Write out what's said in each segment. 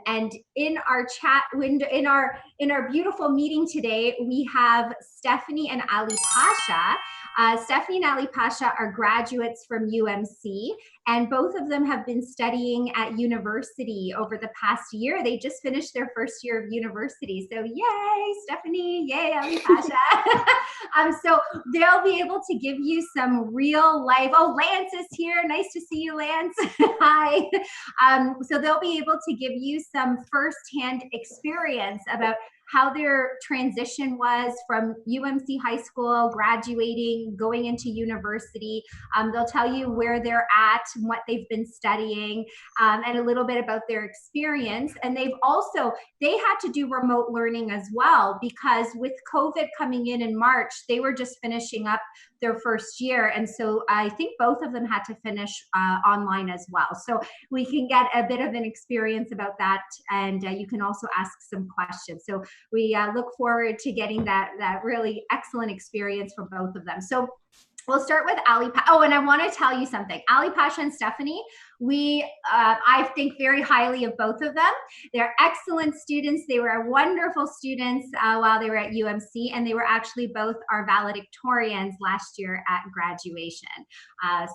And in our chat window, in our beautiful meeting today, we have Stephanie and Alipasha. Stephanie and Alipasha are graduates from UMC, and both of them have been studying at university over the past year. They just finished their first year of university. So yay, Stephanie, yay, Alipasha. So they'll be able to give you some real life. Oh, Lance is here. Nice to see you, Lance. Hi. So they'll be able to give you some firsthand experience about how their transition was from UMC high school, graduating, going into university. They'll tell you where they're at, what they've been studying, and a little bit about their experience. And they had to do remote learning as well, because with COVID coming in March, they were just finishing up their first year. And so I think both of them had to finish online as well. So we can get a bit of an experience about that. And you can also ask some questions. So we look forward to getting that really excellent experience from both of them. So we'll start with Alipasha. Oh, and I want to tell you something. Alipasha and Stephanie, I think very highly of both of them. They're excellent students. They were wonderful students while they were at UMC, and they were actually both our valedictorians last year at graduation.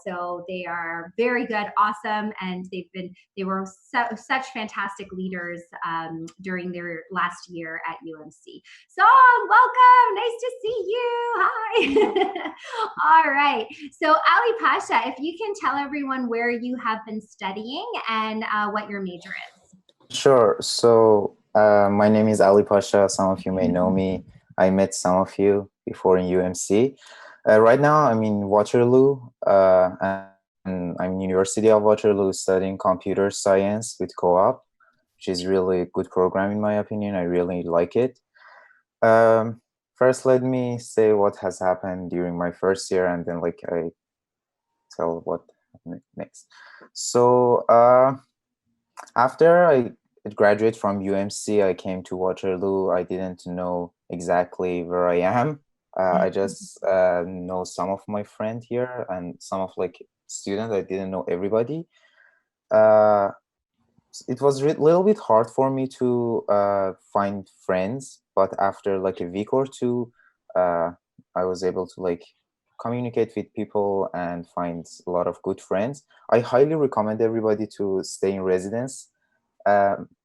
So they are very good, awesome, and they were such fantastic leaders during their last year at UMC. Song, welcome, nice to see you. Hi. All right. So Alipasha, if you can tell everyone where you have been studying and what your major is. Sure. So my name is Alipasha. Some of you may know me. I met some of you before in UMC. Right now I'm in Waterloo, and I'm in University of Waterloo studying computer science with co-op, which is really a good program in my opinion. I really like it. First, let me say what has happened during my first year, and then I tell what happened next. So after I graduated from UMC, I came to Waterloo. I didn't know exactly where I am. I just know some of my friends here and some of students. I didn't know everybody. It was a little bit hard for me to find friends, but after a week or two, I was able to communicate with people and find a lot of good friends. I highly recommend everybody to stay in residence.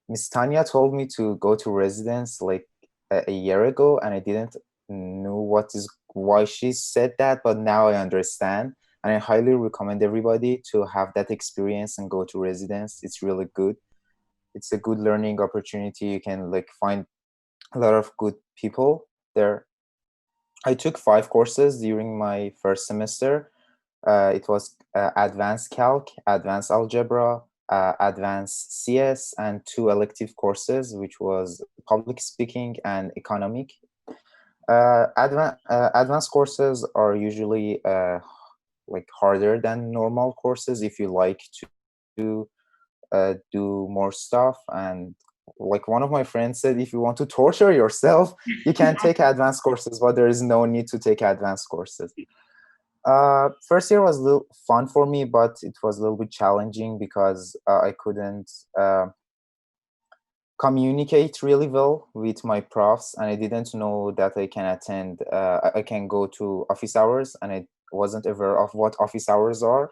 Miss Tanya told me to go to residence a year ago, and I didn't know why she said that, but now I understand. And I highly recommend everybody to have that experience and go to residence. It's really good. It's a good learning opportunity. You can find a lot of good people there. I took 5 courses during my first semester. It was advanced calc, advanced algebra, advanced CS, and 2 elective courses, which was public speaking and economic. Advanced courses are usually harder than normal courses if you like to do more stuff. And one of my friends said, if you want to torture yourself, you can take advanced courses, but there is no need to take advanced courses. First year was a little fun for me, but it was a little bit challenging because I couldn't communicate really well with my profs, and I didn't know that I can go to office hours, and I wasn't aware of what office hours are.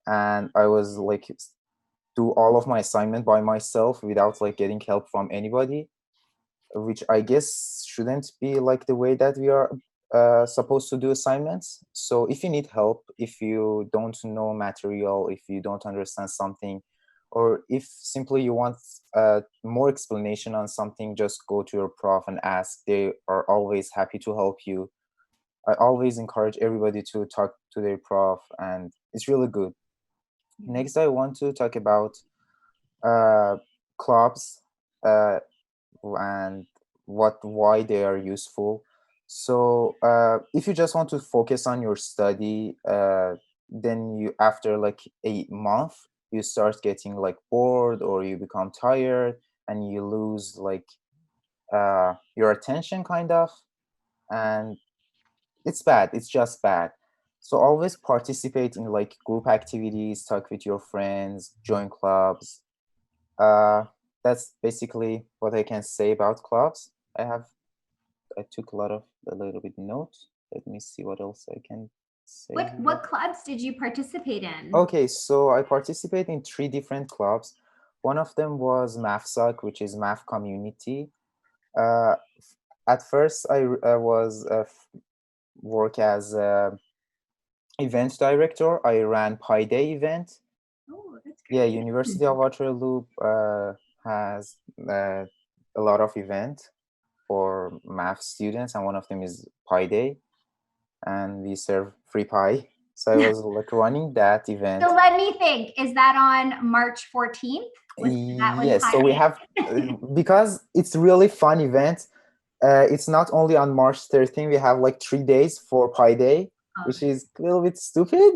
And I was do all of my assignment by myself without getting help from anybody, which I guess shouldn't be the way that we are supposed to do assignments. So if you need help, if you don't know material, if you don't understand something, or if simply you want more explanation on something, just go to your prof and ask. They are always happy to help you. I always encourage everybody to talk to their prof, and it's really good. Next, I want to talk about clubs and why they are useful. So if you just want to focus on your study, then you after a month, you start getting bored, or you become tired, and you lose your attention kind of, and it's bad. It's just bad. So always participate in group activities, talk with your friends, join clubs. that's basically what I can say about clubs. I took a little bit notes. Let me see what else I can say here. What clubs did you participate in? Okay, so I participate in 3 different clubs. One of them was MAFSOC, which is Math Community. Uh, at first, I was work as event director. I ran Pi Day event. Oh, that's Yeah, great. University of Waterloo has a lot of event for math students, and one of them is Pi Day, and we serve free pie. So I was like running that event. So let me think. Is that on March 14th? Was that when Yes, so we Pi have because it's really fun event. It's not only on March 13th. We have like 3 days for Pi Day, which is a little bit stupid,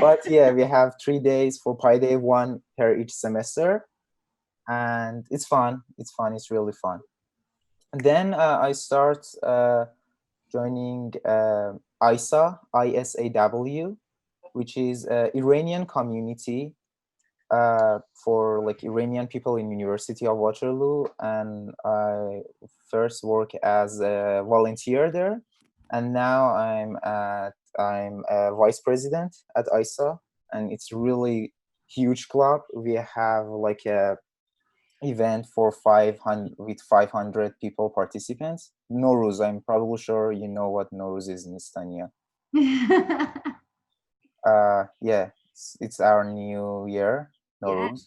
but yeah, we have 3 days for Pi Day, one per each semester, and it's fun. It's fun. It's really fun. And then I start joining ISAW, which is Iranian community for like Iranian people in University of Waterloo, and I first work as a volunteer there, and now I'm a vice president at ISA, and it's really huge club. We have like a event for 500 with 500 people participants. Nowruz, I'm probably sure you know what Nowruz is in Estonia. Yeah, it's our new year, Yeah. Nowruz.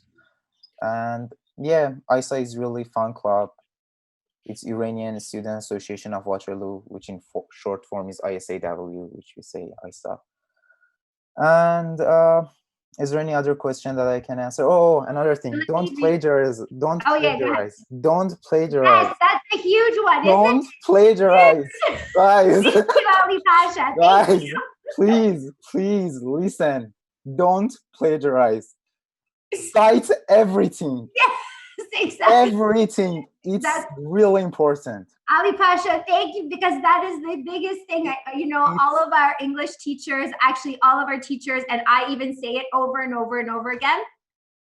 And yeah, ISA is really fun club. It's Iranian Student Association of Waterloo, which in short form is ISAW, which we say ISA. And is there any other question that I can answer? Oh, another thing. Don't plagiarize. Don't Oh yeah, plagiarize. Don't plagiarize. yes, that's a huge one, isn't Don't plagiarize. Guys, it? Thank you, Ali Pasha. Thank guys, you. please listen. Don't plagiarize. Cite everything. Yes, exactly. Everything. It's That's really important. Ali Pasha, thank you, because that is the biggest thing. All of our English teachers, actually all of our teachers, and I even say it over and over and over again.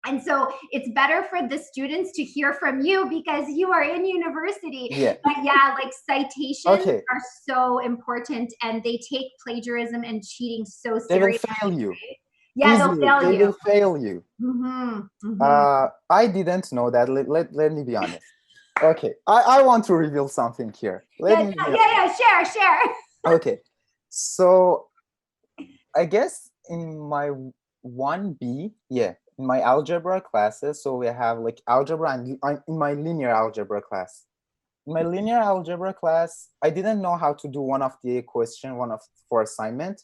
And so it's better for the students to hear from you because you are in university. Yeah. But yeah, like citations Okay. are so important, and they take plagiarism and cheating so They will seriously. fail you. Yeah, Easily. they'll fail They you. will fail you. I didn't know that. Let me be honest. Okay. I want to reveal something here. Share. Okay. So I guess in my 1B, yeah, in my algebra classes, so we have like algebra and in my linear algebra class. In my linear algebra class, I didn't know how to do one of the question, for assignment.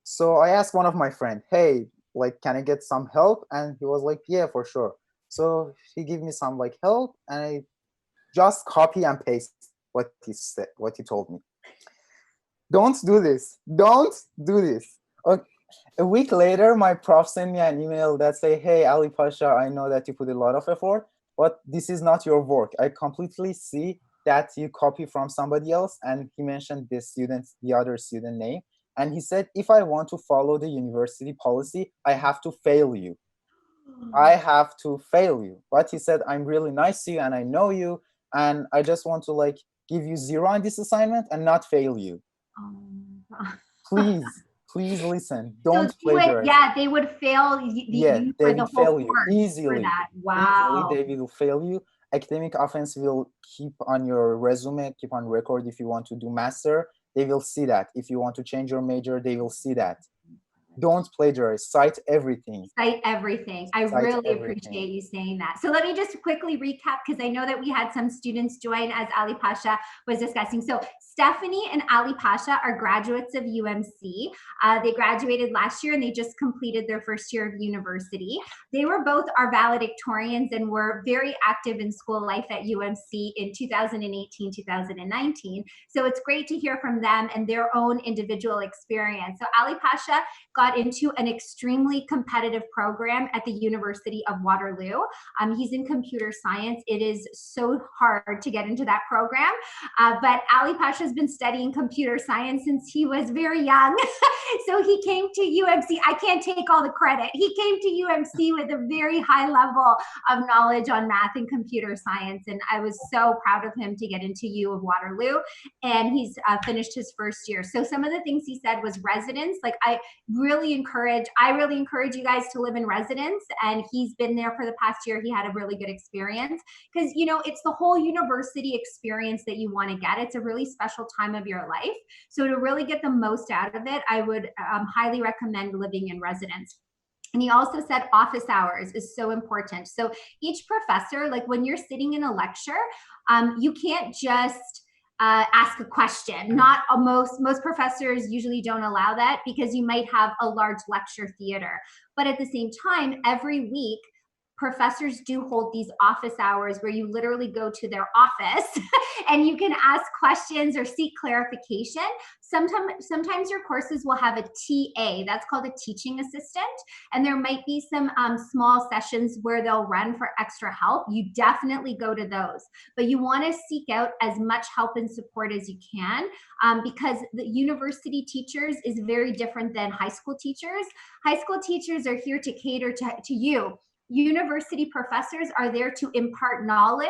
So I asked one of my friend, hey, like, can I get some help? And he was like, yeah, for sure. So he gave me some like help, and I just copy and paste what he said, what he told me. Don't do this. Don't do this. Okay. A week later, my prof sent me an email that say, hey, Ali Pasha, I know that you put a lot of effort, but this is not your work. I completely see that you copy from somebody else. And he mentioned the other student name. And he said, if I want to follow the university policy, I have to fail you. I have to fail you. But he said, I'm really nice to you and I know you. And I just want to like give you 0 on this assignment and not fail you. Please listen. Don't plagiarize. They would fail you They for the will whole fail you course easily. for that. Wow. Easily, they will fail you. Academic offense will keep on your resume, keep on record. If you want to do master, they will see that. If you want to change your major, they will see that. Don't plagiarize. Cite everything. Cite everything. I really appreciate you saying that. So let me just quickly recap, because I know that we had some students join as Ali Pasha was discussing. So Stephanie and Ali Pasha are graduates of UMC. They graduated last year and they just completed their first year of university. They were both our valedictorians and were very active in school life at UMC in 2018, 2019. So it's great to hear from them and their own individual experience. So Ali Pasha got into an extremely competitive program at the University of Waterloo. He's in computer science. It is so hard to get into that program, but Alipasha has been studying computer science since he was very young. So he came to UMC. I can't take all the credit. He came to UMC with a very high level of knowledge on math and computer science. And I was so proud of him to get into U of Waterloo. And he's finished his first year. So some of the things he said was residence. Like I really encourage you guys to live in residence. And he's been there for the past year. He had a really good experience because, you know, it's the whole university experience that you want to get. It's a really special time of your life. So to really get the most out of it, I would highly recommend living in residence. And he also said office hours is so important. So each professor, like when you're sitting in a lecture, you can't just ask a question. Not most professors usually don't allow that because you might have a large lecture theater. But at the same time, every week, professors do hold these office hours where you literally go to their office and you can ask questions or seek clarification. Sometimes your courses will have a TA, that's called a teaching assistant, and there might be some small sessions where they'll run for extra help. You definitely go to those, but you want to seek out as much help and support as you can, because the university teachers is very different than high school teachers. High school teachers are here to cater to you. University professors are there to impart knowledge,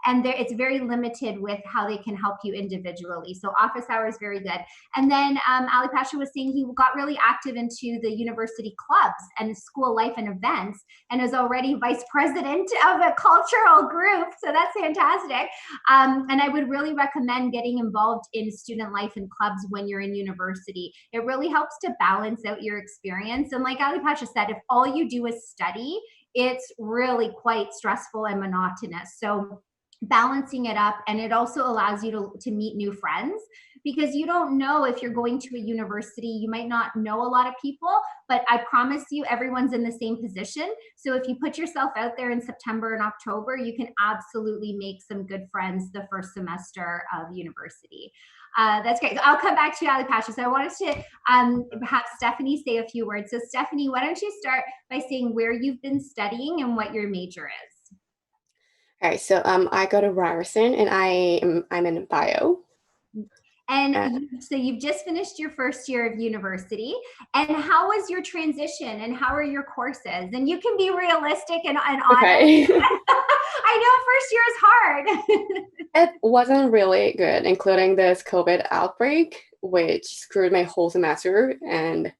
and it's very limited with how they can help you individually. So office hours, very good. And then Alipasha was saying he got really active into the university clubs and school life and events, and is already vice president of a cultural group. So that's fantastic. And I would really recommend getting involved in student life and clubs when you're in university. It really helps to balance out your experience. And like Alipasha said, if all you do is study, it's really quite stressful and monotonous. So balancing it up, and it also allows you to meet new friends, because you don't know if you're going to a university, you might not know a lot of people, but I promise you everyone's in the same position. So if you put yourself out there in September and October, you can absolutely make some good friends the first semester of university. That's great. So I'll come back to you, Alipasha. So I wanted to have Stephanie say a few words. So Stephanie, why don't you start by saying where you've been studying and what your major is? All right, so I go to Ryerson, and I'm in bio. And so you've just finished your first year of university. And how was your transition, and how are your courses? And you can be realistic and honest. Okay. I know first year is hard. It wasn't really good, including this COVID outbreak, which screwed my whole semester. And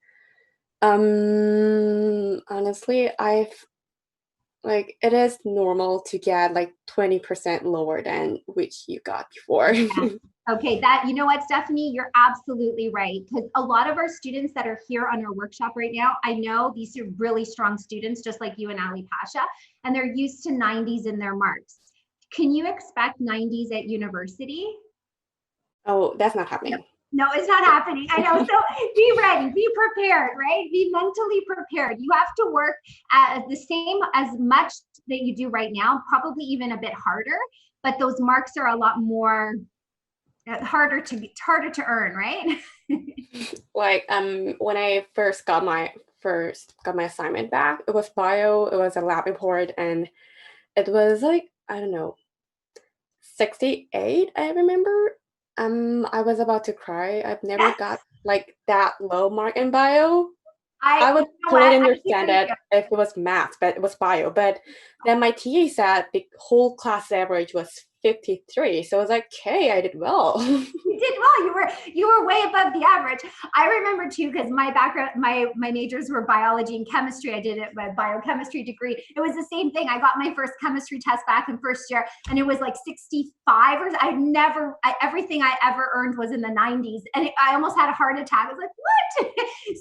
honestly, it is normal to get like 20% lower than which you got before. Yeah. Okay, you know what, Stephanie, you're absolutely right. Because a lot of our students that are here on our workshop right now, I know these are really strong students, just like you and Alipasha, and they're used to 90s in their marks. Can you expect 90s at university? Oh, that's not happening. No, it's not happening. I know. So be ready, be prepared, right? Be mentally prepared. You have to work at the same as much that you do right now, probably even a bit harder, but those marks are a lot more harder to earn, right? Like when I first got my assignment back, it was bio, it was a lab report, and it was like, I don't know, 68, I remember. I was about to cry. I've never got like that low mark in bio. I would totally understand it if it was math, but it was bio. But then my TA said the whole class average was 53. So I was like, okay, I did well. You did well. You were way above the average. I remember too, because my background, my majors were biology and chemistry. I did it with biochemistry degree. It was the same thing. I got my first chemistry test back in first year, and it was like 65, or everything I ever earned was in the 90s, and I almost had a heart attack. I was like, what?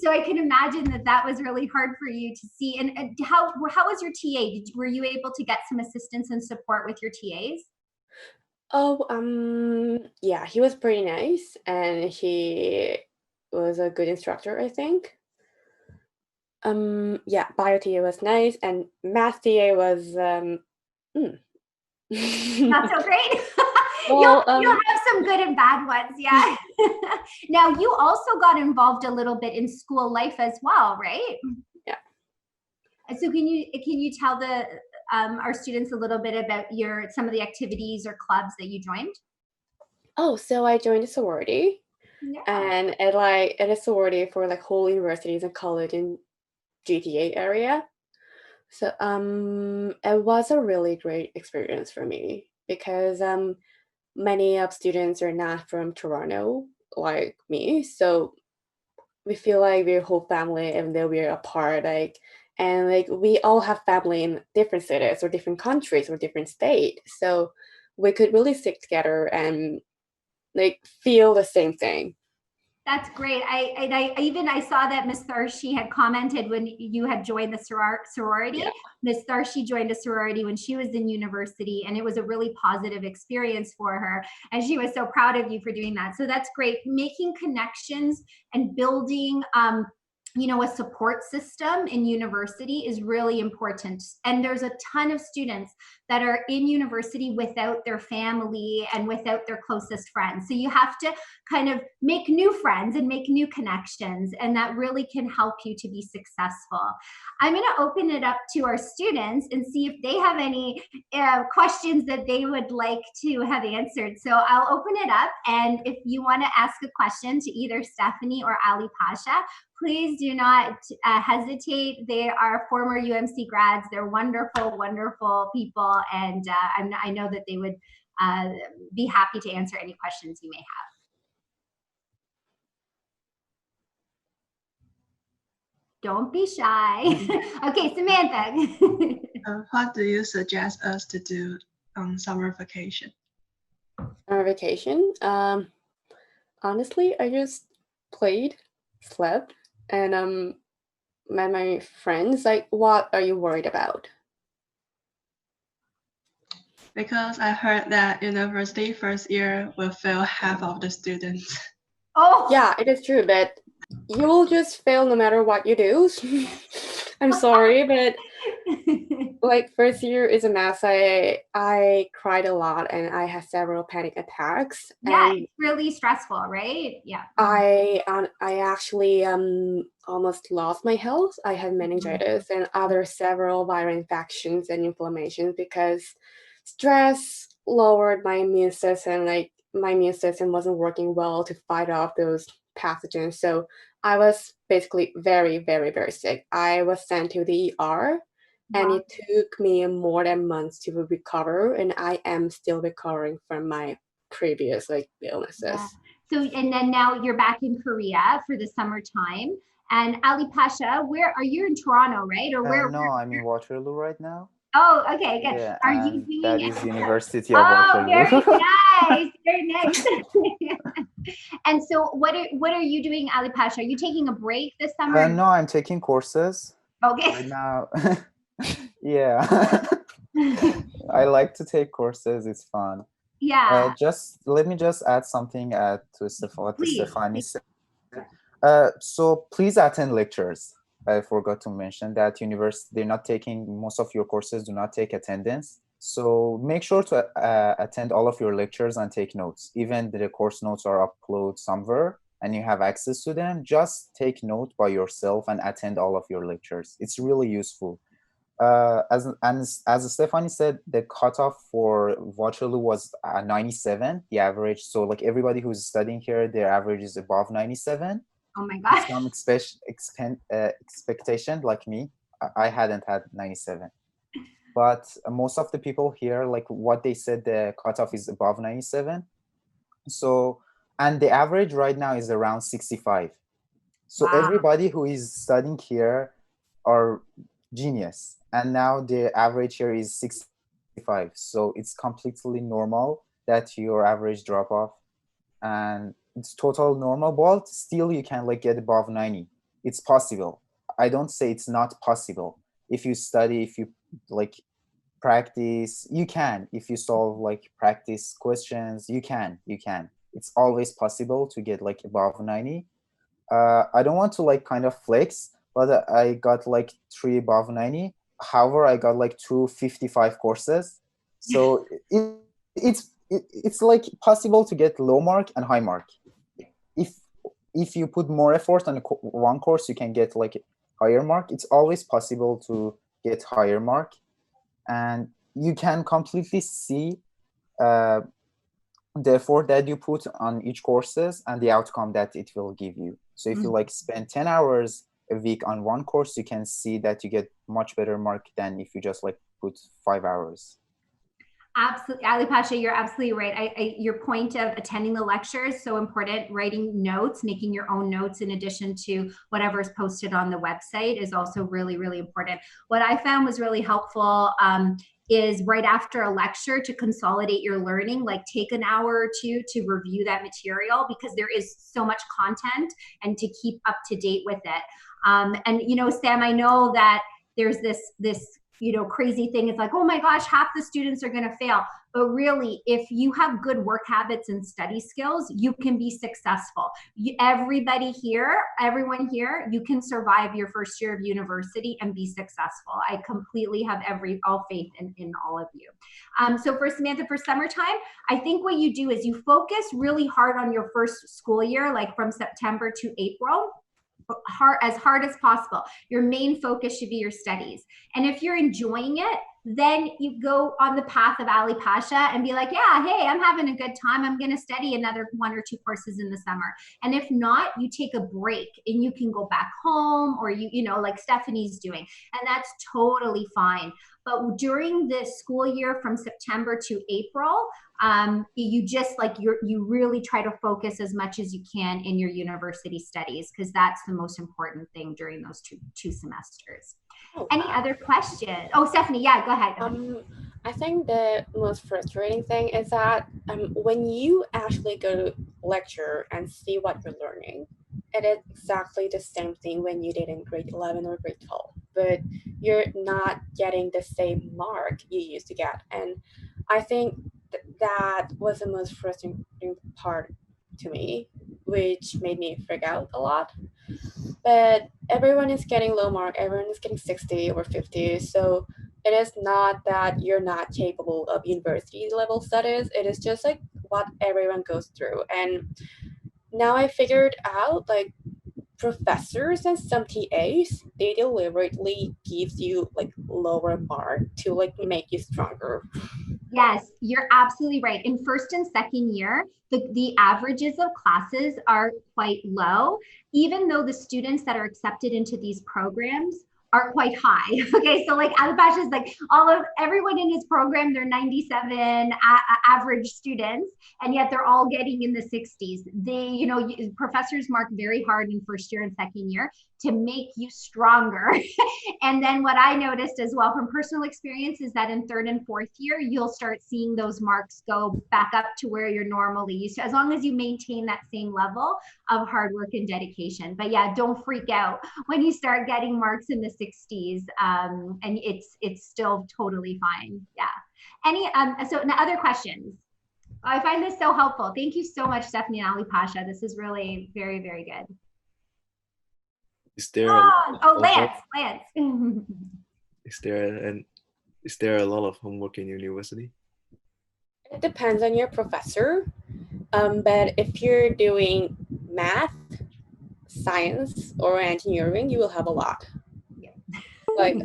So I can imagine that was really hard for you to see. And how was your TA? Were you able to get some assistance and support with your TAs? Oh, yeah, he was pretty nice, and he was a good instructor, I think. Yeah, bio TA was nice, and math TA was not so great. Well, you'll have some good and bad ones, yeah. Now, you also got involved a little bit in school life as well, right? Yeah. So can you tell our students a little bit about some of the activities or clubs that you joined? Oh, so I joined a sorority. Yeah. And it is sorority for like whole universities and college in GTA area. So it was a really great experience for me because many of students are not from Toronto like me. So we feel like we're a whole family and then we're apart, like, and like we all have family in different cities or different countries or different state. So we could really stick together and like feel the same thing. That's great. I saw that Miss Tharshi had commented when you had joined the sorority. Yeah. Miss Tharshi joined a sorority when she was in university, and it was a really positive experience for her. And she was so proud of you for doing that. So that's great. Making connections and building a support system in university is really important. And there's a ton of students that are in university without their family and without their closest friends. So you have to kind of make new friends and make new connections, and that really can help you to be successful. I'm going to open it up to our students and see if they have any questions that they would like to have answered. So I'll open it up, and if you want to ask a question to either Stephanie or Alipasha, please do not hesitate. They are former UMC grads. They're wonderful, wonderful people, and I know that they would be happy to answer any questions you may have. Don't be shy. Okay, Samantha. What do you suggest us to do on summer vacation? Summer vacation? Honestly, I just played, slept, and met my friends. Like, what are you worried about? Because I heard that university first year will fail half of the students. Oh! Yeah, it is true, but you will just fail no matter what you do. I'm sorry, but like first year is a mess. I cried a lot and I had several panic attacks. Yeah, and it's really stressful, right? Yeah. I actually almost lost my health. I had meningitis and other several viral infections and inflammations because stress lowered my immune system. Like my immune system wasn't working well to fight off those pathogens. So I was basically very, very, very sick. I was sent to the ER. And it took me more than months to recover, and I am still recovering from my previous like illnesses. Yeah. So, and then now you're back in Korea for the summertime. And Alipasha, where are you in Toronto, right? Or where? No, I'm in Waterloo right now. Oh, okay, good. Yeah, are you doing that is University of Waterloo. Very nice, very nice. And so, what are you doing, Alipasha? Are you taking a break this summer? No, I'm taking courses. Okay. Right now, yeah. I like to take courses. It's fun. Yeah. Let me just add something to what Stephanie said. So please attend lectures. I forgot to mention that university, they're not taking, most of your courses do not take attendance. So make sure to attend all of your lectures and take notes. Even the course notes are uploaded somewhere and you have access to them, just take note by yourself and attend all of your lectures. It's really useful. As Stephanie said, the cutoff for Waterloo was 97, the average. So like everybody who's studying here, their average is above 97. Oh my God. Some expectation like me, I hadn't had 97. But most of the people here, like what they said, the cutoff is above 97. So, and the average right now is around 65. So everybody who is studying here are genius. And now the average here is 65. So it's completely normal that your average drop off, and it's total normal, but still you can like get above 90. It's possible. I don't say it's not possible. If you study, if you like practice, you can. If you solve like practice questions, you can. It's always possible to get like above 90. I don't want to like kind of flex, but I got like 3 above 90. However, I got like 255 courses. So it's like possible to get low mark and high mark. If you put more effort on one course, you can get like higher mark. It's always possible to get higher mark, and you can completely see the effort that you put on each courses and the outcome that it will give you. So if you like spend 10 hours a week on one course, you can see that you get much better mark than if you just like put 5 hours. Absolutely, Alipasha, you're absolutely right. Your point of attending the lecture is so important. Writing notes, making your own notes in addition to whatever is posted on the website is also really, really important. What I found was really helpful is right after a lecture to consolidate your learning, like take an hour or two to review that material, because there is so much content, and to keep up to date with it. And you know, Sam, I know that there's this you know, crazy thing. It's like, oh my gosh, half the students are going to fail. But really, if you have good work habits and study skills, you can be successful. Everybody here, everyone here, you can survive your first year of university and be successful. I completely have all faith in all of you. So for Samantha, for summertime, I think what you do is you focus really hard on your first school year, like from September to April. As hard as possible. Your main focus should be your studies. And if you're enjoying it, then you go on the path of Alipasha and be like, yeah, hey, I'm having a good time. I'm going to study another 1 or 2 courses in the summer. And if not, you take a break and you can go back home, or you know, like Stephanie's doing, and that's totally fine. But during the school year from September to April, you just like you really try to focus as much as you can in your university studies, because that's the most important thing during those two semesters. Any other questions? Oh, Stephanie, yeah, go ahead. I think the most frustrating thing is that when you actually go to lecture and see what you're learning, it is exactly the same thing when you did in grade 11 or grade 12, but you're not getting the same mark you used to get. And I think that was the most frustrating part to me, which made me freak out a lot. But everyone is getting low mark, everyone is getting 60 or 50, so it is not that you're not capable of university level studies, it is just like what everyone goes through. And now I figured out, like, professors and some TAs, they deliberately gives you like lower mark to like make you stronger. Yes, you're absolutely right. In first and second year, the averages of classes are quite low, even though the students that are accepted into these programs are quite high. Okay, so like Alipasha is like everyone in his program, they're 97 average students, and yet they're all getting in the 60s. They, you know, professors mark very hard in first year and second year to make you stronger. And then what I noticed as well from personal experience is that in third and fourth year, you'll start seeing those marks go back up to where you're normally used to, as long as you maintain that same level of hard work and dedication. But yeah, don't freak out when you start getting marks in the 60s, and it's still totally fine. Yeah. Any so other questions? I find this so helpful. Thank you so much, Stephanie and Alipasha. This is really very, very good. Is there Lance. Is there a lot of homework in university? It depends on your professor, but if you're doing math, science, or engineering, you will have a lot. Yeah. Like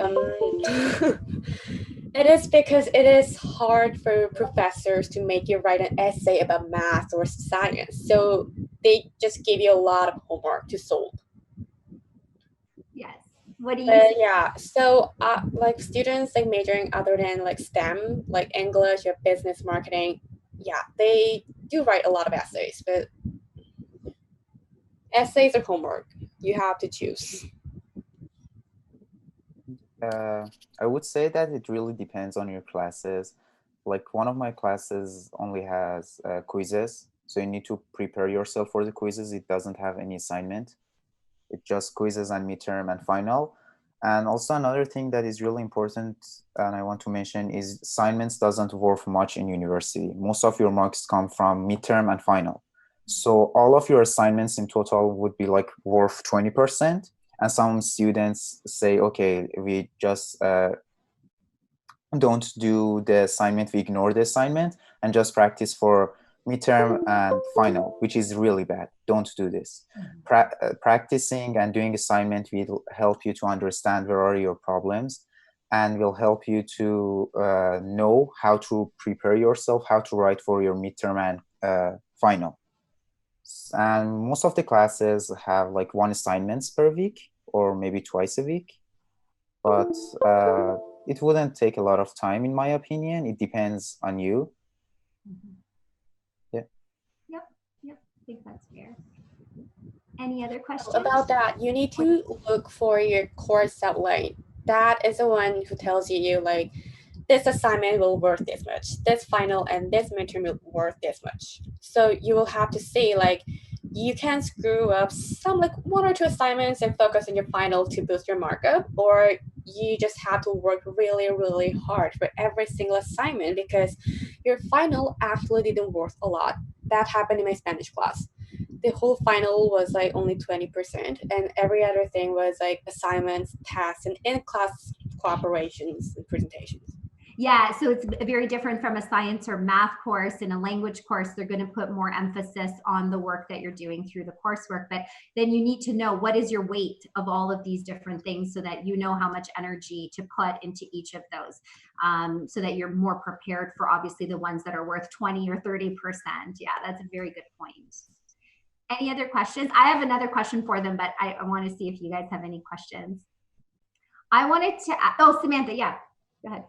it is because it is hard for professors to make you write an essay about math or science, so they just give you a lot of homework to solve. Yes. What do you say? Yeah, so like students like majoring other than like STEM, like English or business marketing, yeah, they do write a lot of essays, but essays are homework. You have to choose. I would say that it really depends on your classes. Like one of my classes only has quizzes, so you need to prepare yourself for the quizzes. It doesn't have any assignment. It's just quizzes and midterm and final. And also another thing that is really important and I want to mention is assignments doesn't worth much in university. Most of your marks come from midterm and final. So all of your assignments in total would be like worth 20%. And some students say, okay, we just don't do the assignment, we ignore the assignment and just practice for midterm and final, which is really bad. Don't do this. Practicing and doing assignment will help you to understand where are your problems, and will help you to know how to prepare yourself, how to write for your midterm and final. And most of the classes have like 1 assignments per week or maybe twice a week, but it wouldn't take a lot of time, in my opinion. It depends on you. Yeah. Yep. I think that's fair. Any other questions? About that, you need to look for your course outline. That is the one who tells you like, this assignment will worth this much, this final and this midterm will worth this much. So you will have to see like, you can screw up some like 1 or 2 assignments and focus on your final to boost your markup, or you just have to work really, really hard for every single assignment because your final actually didn't worth a lot. That happened in my Spanish class. The whole final was like only 20%, and every other thing was like assignments, tasks, and in-class cooperations and presentations. Yeah, so it's very different from a science or math course. In a language course, they're going to put more emphasis on the work that you're doing through the coursework. But then you need to know what is your weight of all of these different things so that you know how much energy to put into each of those, so that you're more prepared for obviously the ones that are worth 20 or 30%. Yeah, that's a very good point. Any other questions? I have another question for them, but I want to see if you guys have any questions. I wanted to, oh, Samantha, yeah, go ahead.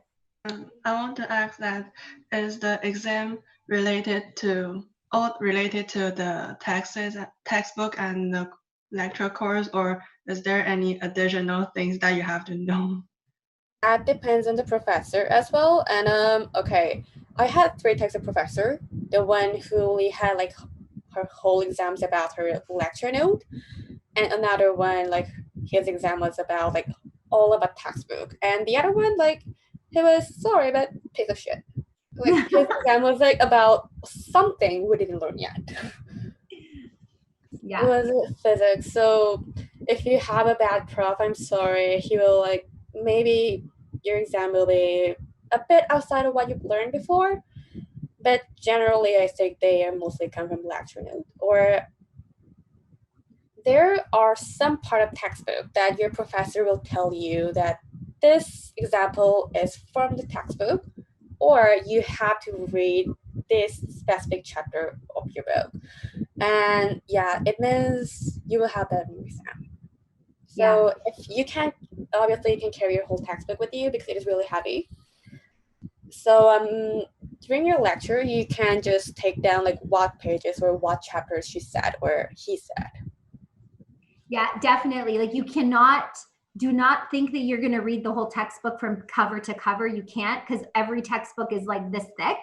I want to ask that, is the exam related to the textbook and the lecture course, or is there any additional things that you have to know? That depends on the professor as well. And okay, I had 3 types of professor. The one who only had like her whole exams about her lecture note, and another one like his exam was about like all about textbook, and the other one like he was sorry but piece of shit. Like his exam was like about something we didn't learn yet. Yeah. It was physics. So if you have a bad prof, I'm sorry, he will like, maybe your exam will be a bit outside of what you've learned before, but generally I think they are mostly come from lecture note, or there are some part of textbook that your professor will tell you that this example is from the textbook, or you have to read this specific chapter of your book. And yeah, it means you will have that in your exam. So if you can't, obviously you can carry your whole textbook with you because it is really heavy. So during your lecture, you can just take down like what pages or what chapters she said or he said. Yeah, definitely. Like do not think that you're going to read the whole textbook from cover to cover. You can't, because every textbook is like this thick.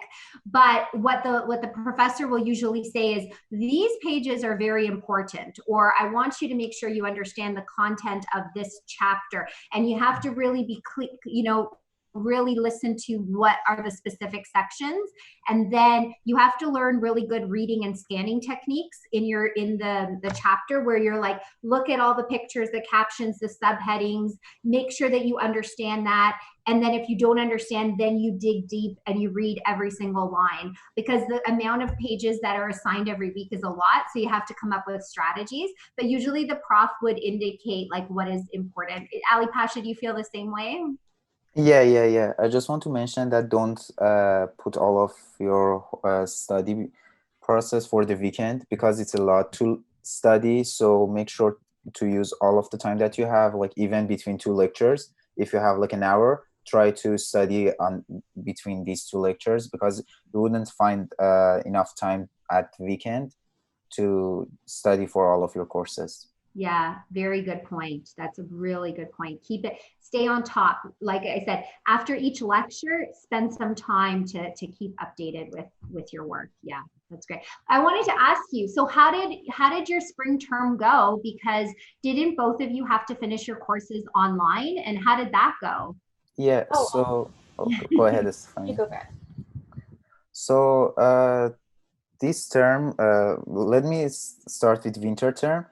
But what the professor will usually say is, these pages are very important, or I want you to make sure you understand the content of this chapter. And you have to really be clear, really listen to what are the specific sections, and then you have to learn really good reading and scanning techniques in the chapter, where you're like, look at all the pictures, the captions, the subheadings, make sure that you understand that. And then if you don't understand, then you dig deep and you read every single line, because the amount of pages that are assigned every week is a lot. So you have to come up with strategies, but usually the prof would indicate like what is important. Alipasha, do you feel the same way? Yeah. I just want to mention that don't put all of your study process for the weekend, because it's a lot to study. So make sure to use all of the time that you have, like even between 2 lectures. If you have like an hour, try to study on between these 2 lectures, because you wouldn't find enough time at weekend to study for all of your courses. Yeah, very good point. That's a really good point. Stay on top. Like I said, after each lecture, spend some time to keep updated with your work. Yeah, that's great. I wanted to ask you, so how did your spring term go? Because didn't both of you have to finish your courses online, and how did that go? Yeah, so go ahead, Stephanie. You go back. So this term, let me start with winter term.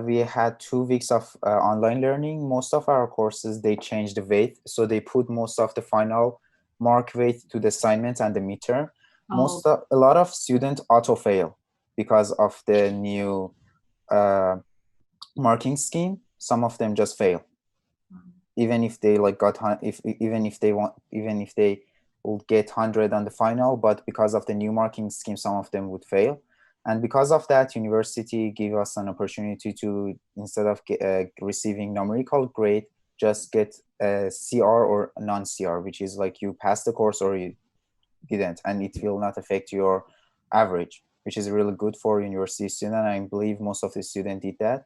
we had 2 weeks of online learning. Most of our courses, they changed the weight, so they put most of the final mark weight to the assignments and the midterm. A lot of students auto fail because of the new marking scheme. Some of them just fail, even if they like got even if they would get 100 on the final, but because of the new marking scheme, some of them would fail. And because of that, university gave us an opportunity to, instead of receiving numerical grade, just get a CR or non-CR, which is like you passed the course or you didn't, and it will not affect your average, which is really good for university student. I believe most of the students did that.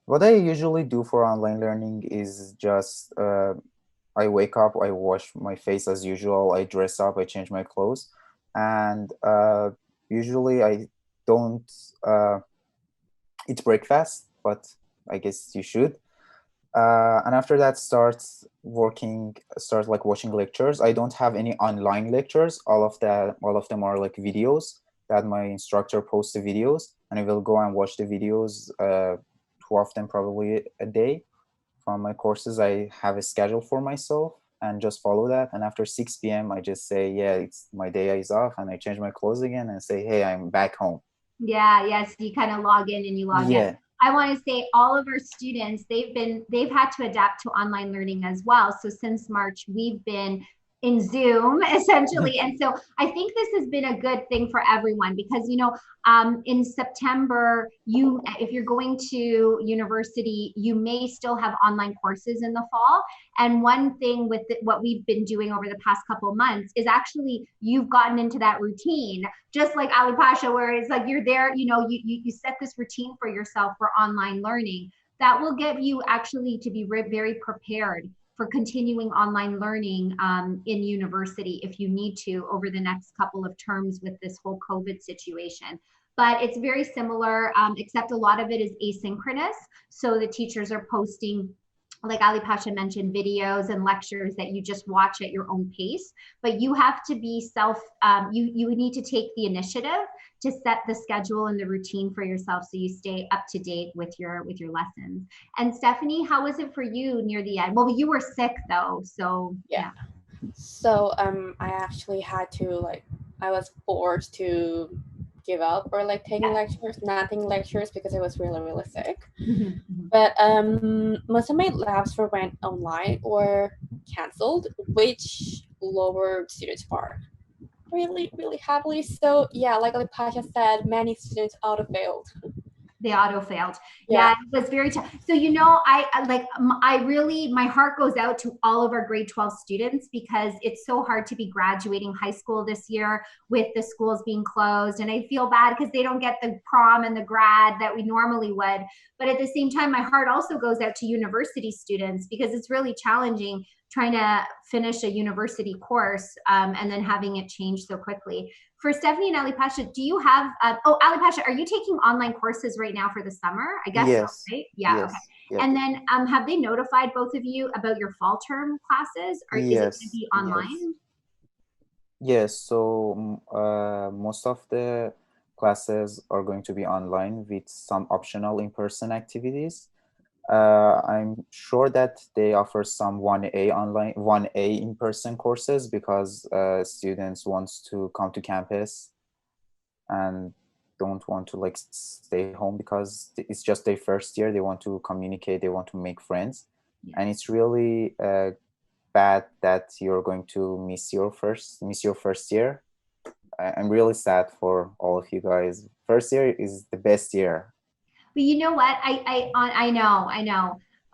What I usually do for online learning is just I wake up, I wash my face as usual, I dress up, I change my clothes, and usually I don't eat breakfast, but I guess you should. And after that, start like watching lectures. I don't have any online lectures. All of them are like videos that my instructor posts the videos, and I will go and watch the videos, 2 of them probably a day from my courses. I have a schedule for myself and just follow that. And after 6 p.m., I just say, yeah, it's my day is off, and I change my clothes again and say, hey, I'm back home. Yeah, yes, you kind of log in and you log in. I want to say all of our students, they've had to adapt to online learning as well. So since March, we've been in Zoom essentially. And so I think this has been a good thing for everyone because, in September, if you're going to university, you may still have online courses in the fall. And one thing with what we've been doing over the past couple of months is actually you've gotten into that routine, just like Alipasha, where it's like you're there, you set this routine for yourself for online learning. That will get you actually to be very prepared for continuing online learning in university if you need to over the next couple of terms with this whole COVID situation. But it's very similar, except a lot of it is asynchronous. So the teachers are posting, like Alipasha mentioned, videos and lectures that you just watch at your own pace, but you have to be you need to take the initiative to set the schedule and the routine for yourself so you stay up to date with your lessons. And Stephanie, how was it for you near the end? Well, you were sick though, so yeah. So I actually had to I was forced to give up or taking lectures, not taking lectures because I was really sick. But most of my labs went online or canceled, which lowered students' bar really happily. So yeah, like Alipasha said, many students auto-failed. They auto-failed. Yeah, it was very tough. So, my heart goes out to all of our grade 12 students because it's so hard to be graduating high school this year with the schools being closed. And I feel bad because they don't get the prom and the grad that we normally would. But at the same time, my heart also goes out to university students because it's really challenging trying to finish a university course and then having it change so quickly. For Stephanie and Alipasha, do you have, Alipasha, are you taking online courses right now for the summer? I guess yes. So, right? Yeah, yes. Okay. Yep. And then have they notified both of you about your fall term classes? Or is it going to be online? Yes, so most of the classes are going to be online with some optional in-person activities. I'm sure that they offer some 1A online, 1A in-person courses because students want to come to campus and don't want to stay home because it's just their first year. They want to communicate, they want to make friends. And it's really bad that you're going to miss your first year. I'm really sad for all of you guys. First year is the best year. But you know what? I know.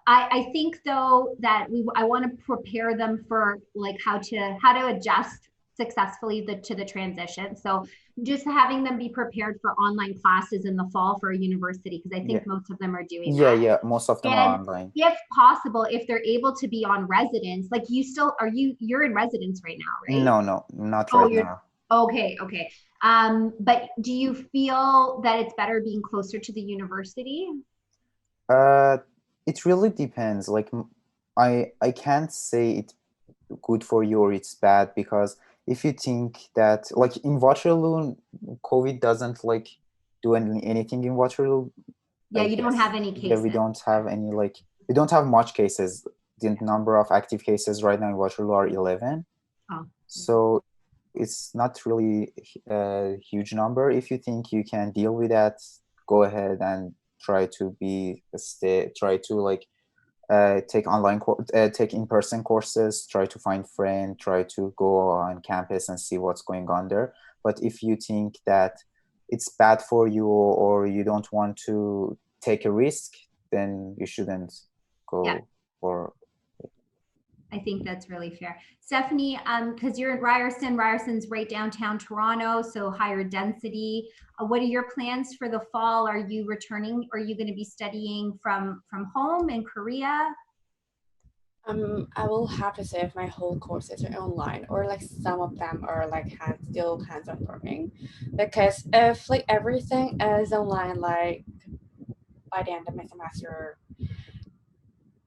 I think though that I want to prepare them for how to adjust successfully to the transition. So just having them be prepared for online classes in the fall for a university because I think most of them are doing that. Yeah, most of them are online. If possible, if they're able to be on residence, you're in residence right now, right? No, not right now. Okay. But do you feel that it's better being closer to the university? It really depends. I can't say it's good for you or it's bad because if you think that in Waterloo, COVID doesn't do anything in Waterloo. Yeah, you don't have any cases. Yeah, we don't have any, like, we don't have much cases. The number of active cases right now in Waterloo are 11. Oh. So it's not really a huge number. If you think you can deal with that, go ahead and try to like take in-person courses, try to find friends, try to go on campus and see what's going on there. But if you think that it's bad for you or you don't want to take a risk, then you shouldn't go for. I think that's really fair. Stephanie, because you're in Ryerson, Ryerson's right downtown Toronto, so higher density. What are your plans for the fall? Are you returning? Are you going to be studying from home in Korea? I will have to say if my whole courses are online, or like some of them are like still hands-on learning, because if like everything is online, like by the end of my semester,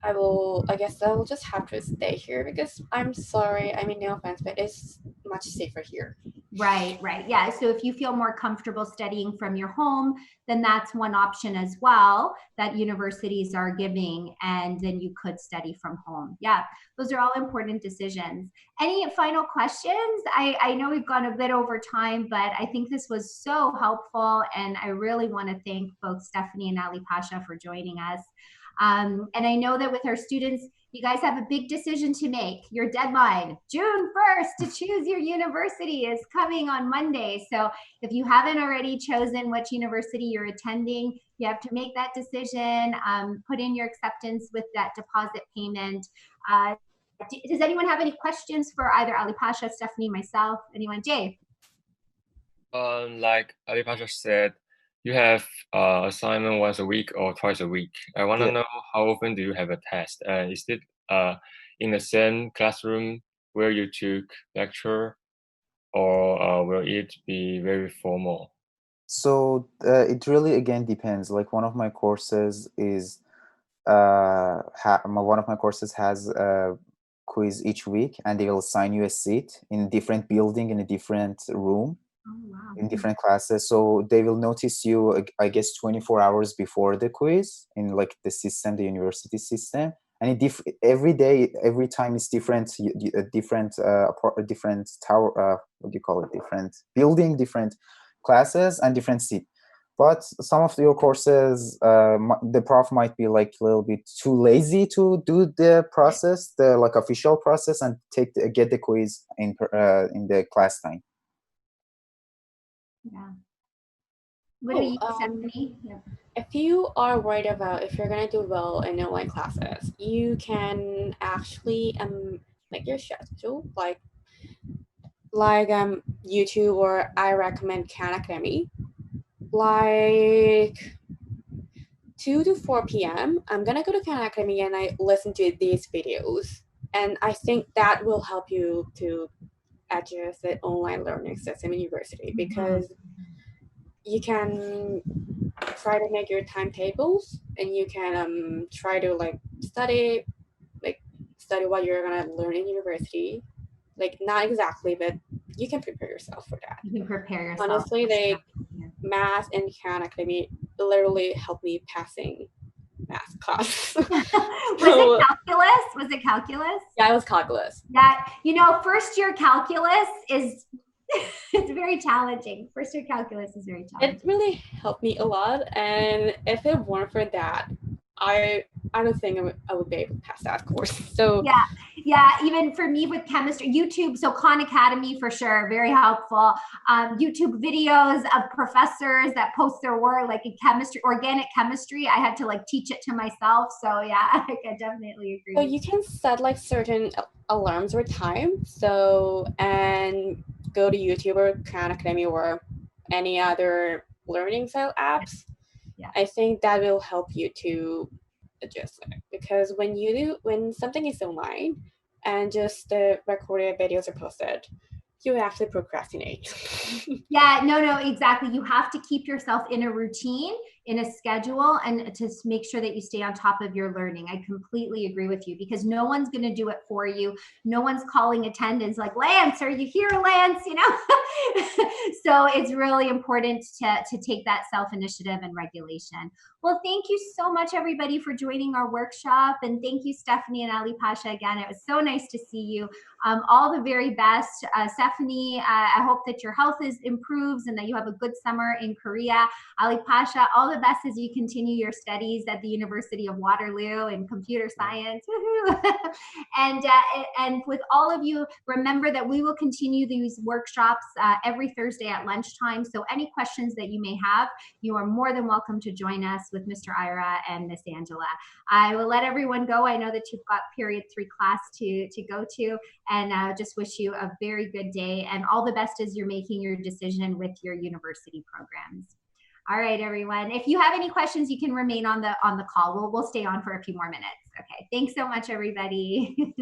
I guess I will just have to stay here, because I'm sorry, I mean, no offense, but it's much safer here. Right. Yeah. So if you feel more comfortable studying from your home, then that's one option as well that universities are giving. And then you could study from home. Yeah. Those are all important decisions. Any final questions? I know we've gone a bit over time, but I think this was so helpful. And I really want to thank both Stephanie and Alipasha for joining us. And I know that with our students, you guys have a big decision to make. Your deadline, June 1st, to choose your university is coming on Monday. So if you haven't already chosen which university you're attending, you have to make that decision, put in your acceptance with that deposit payment. Does anyone have any questions for either Alipasha, Stephanie, myself, anyone? Jay? Like Alipasha said, you have assignment once a week or twice a week. I want to know how often do you have a test? Is it in the same classroom where you took lecture, or will it be very formal? So it really again depends. Like one of my courses is one of my courses has a quiz each week, and they will assign you a seat in different building in a different room. Oh, wow. In different classes. So they will notice you, I guess, 24 hours before the quiz in like the system, the university system. And every day, every time it's different, different tower, what do you call it? Different building, different classes, and different seat. But some of your courses, the prof might be like a little bit too lazy to do the process, the like official process, and get the quiz in the class time. Yeah. What do you, Stephanie? Yeah. If you are worried about if you're gonna do well in online classes, you can actually make your schedule like YouTube, or I recommend Khan Academy. Like 2 to 4 p.m. I'm gonna go to Khan Academy and I listen to these videos, and I think that will help you to adjust the online learning system in university, because you can try to make your timetables, and you can try to study what you're gonna learn in university. Like not exactly, but you can prepare yourself for that. You can prepare yourself. Honestly, math and Khan Academy literally helped me passing math class. Was it calculus? Was it calculus? Yeah, it was calculus. Yeah, first year calculus is it's very challenging. First year calculus is very challenging. It really helped me a lot, and if it weren't for that, I don't think I would be able to pass that course. So yeah, even for me with chemistry, YouTube, so Khan Academy for sure, very helpful. YouTube videos of professors that post their work, like in chemistry, organic chemistry. I had to teach it to myself. So yeah, I can definitely agree. So you can set certain alarms or time. So and go to YouTube or Khan Academy or any other learning style apps. Yeah. I think that will help you to adjust it, because when something is online and just the recorded videos are posted, you actually procrastinate. Yeah, no, exactly. You have to keep yourself in a routine in a schedule and to make sure that you stay on top of your learning. I completely agree with you, because no one's going to do it for you. No one's calling attendance like, Lance, are you here, Lance? You know, so it's really important to take that self-initiative and regulation. Well, thank you so much, everybody, for joining our workshop. And thank you, Stephanie and Alipasha, again. It was so nice to see you. All the very best. Stephanie, I hope that your health improves and that you have a good summer in Korea. Alipasha, all the best as you continue your studies at the University of Waterloo in computer science. And with all of you, remember that we will continue these workshops every Thursday at lunchtime. So any questions that you may have, you are more than welcome to join us with Mr. Ira and Miss Angela. I will let everyone go. I know that you've got period 3 class to go to, and just wish you a very good day and all the best as you're making your decision with your university programs. All right, everyone. If you have any questions, you can remain on the call. We'll stay on for a few more minutes. Okay. Thanks so much, everybody.